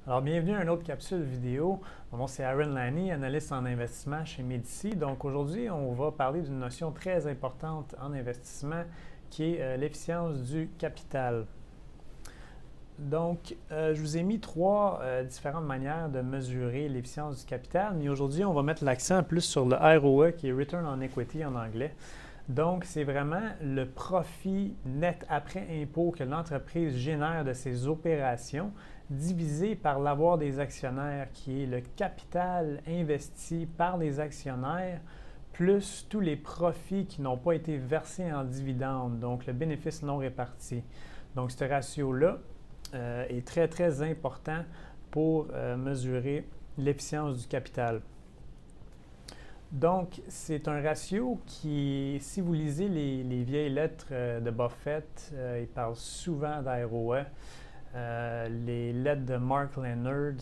Alors, bienvenue à une autre capsule vidéo. Mon nom c'est Aaron Lanny, analyste en investissement chez Medici. Donc, aujourd'hui, on va parler d'une notion très importante en investissement qui est l'efficience du capital. Donc, je vous ai mis trois différentes manières de mesurer l'efficience du capital, mais aujourd'hui, on va mettre l'accent plus sur le ROE, qui est Return on Equity en anglais. Donc, c'est vraiment le profit net après impôt que l'entreprise génère de ses opérations divisé par l'avoir des actionnaires, qui est le capital investi par les actionnaires, plus tous les profits qui n'ont pas été versés en dividendes, donc le bénéfice non réparti. Donc, ce ratio-là est très, très important pour mesurer l'efficience du capital. Donc, c'est un ratio qui, si vous lisez les vieilles lettres de Buffett, il parle souvent d'ROE. Les lettres de Mark Leonard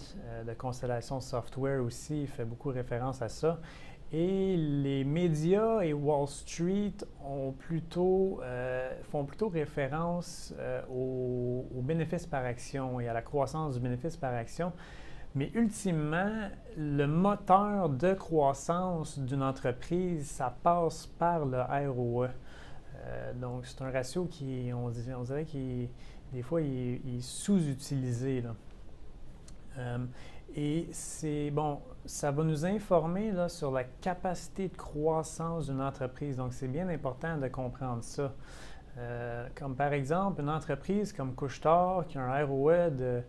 de Constellation Software aussi fait beaucoup référence à ça. Et les médias et Wall Street font plutôt référence aux bénéfices par action et à la croissance du bénéfice par action. Mais ultimement, le moteur de croissance d'une entreprise, ça passe par le ROE. Donc, c'est un ratio qui, on dirait qu'il des fois, il est sous-utilisé. Et c'est bon, ça va nous informer là, sur la capacité de croissance d'une entreprise. Donc, c'est bien important de comprendre ça. Comme par exemple, une entreprise comme Couche-Tard qui a un ROE de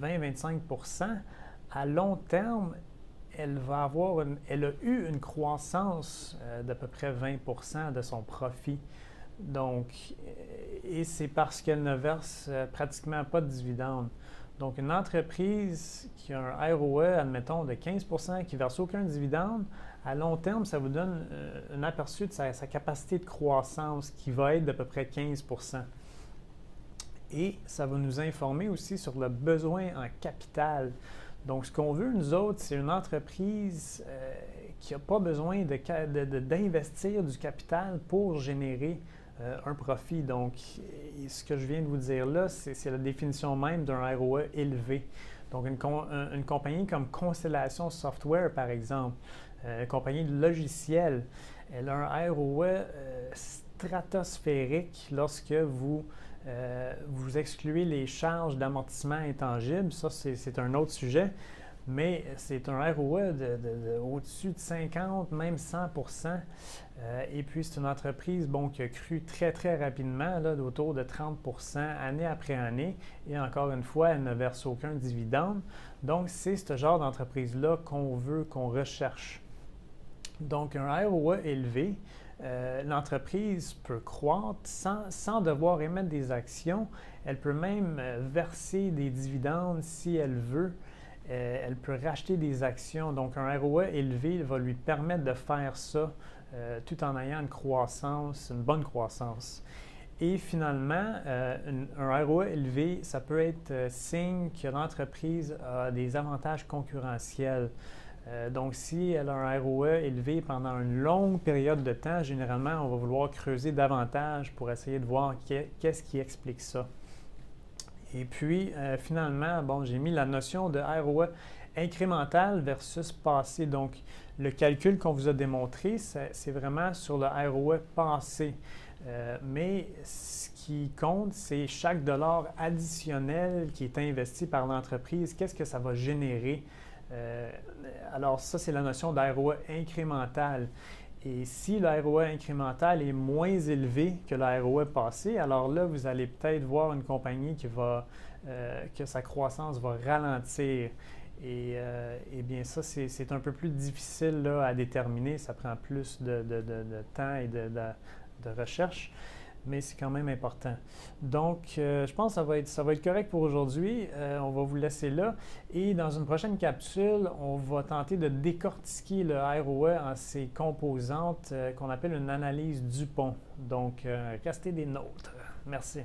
20-25 %, à long terme, elle a eu une croissance d'à peu près 20 % de son profit. Donc, et c'est parce qu'elle ne verse pratiquement pas de dividendes. Donc, une entreprise qui a un ROE, admettons, de 15 % qui ne verse aucun dividende, à long terme, ça vous donne un aperçu de sa capacité de croissance qui va être d'à peu près 15 %. Et ça va nous informer aussi sur le besoin en capital. Donc, ce qu'on veut, nous autres, c'est une entreprise qui n'a pas besoin d'investir du capital pour générer un profit. Donc, ce que je viens de vous dire là, c'est la définition même d'un ROE élevé. Donc, une compagnie comme Constellation Software, par exemple, une compagnie de logiciels, elle a un ROE stratosphérique lorsque vous excluez les charges d'amortissement intangible. Ça, c'est un autre sujet. Mais c'est un ROE au-dessus de 50, même 100 %. Et puis, c'est une entreprise qui a cru très, très rapidement, là, d'autour de 30 % année après année. Et encore une fois, elle ne verse aucun dividende. Donc, c'est ce genre d'entreprise-là qu'on veut, qu'on recherche. Donc, un ROE élevé, l'entreprise peut croître sans devoir émettre des actions. Elle peut même verser des dividendes si elle veut. Elle peut racheter des actions. Donc, un ROE élevé va lui permettre de faire ça tout en ayant une croissance, une bonne croissance. Et finalement, un ROE élevé, ça peut être signe que l'entreprise a des avantages concurrentiels. Donc, si elle a un ROE élevé pendant une longue période de temps, généralement, on va vouloir creuser davantage pour essayer de voir qu'est-ce qui explique ça. Et puis, finalement, j'ai mis la notion de ROE incrémental versus passé. Donc, le calcul qu'on vous a démontré, c'est vraiment sur le ROE passé. Mais ce qui compte, c'est chaque dollar additionnel qui est investi par l'entreprise, qu'est-ce que ça va générer. Alors, ça, c'est la notion d'ROE incrémental. Et si le ROE incrémental est moins élevé que le ROE passé, alors là, vous allez peut-être voir une compagnie que sa croissance va ralentir. Et bien ça, c'est un peu plus difficile là, à déterminer. Ça prend plus de temps et de recherche, mais c'est quand même important. Donc, je pense que ça va être correct pour aujourd'hui. On va vous laisser là. Et dans une prochaine capsule, on va tenter de décortiquer le ROE en ses composantes qu'on appelle une analyse Dupont. Donc, restez des nôtres. Merci.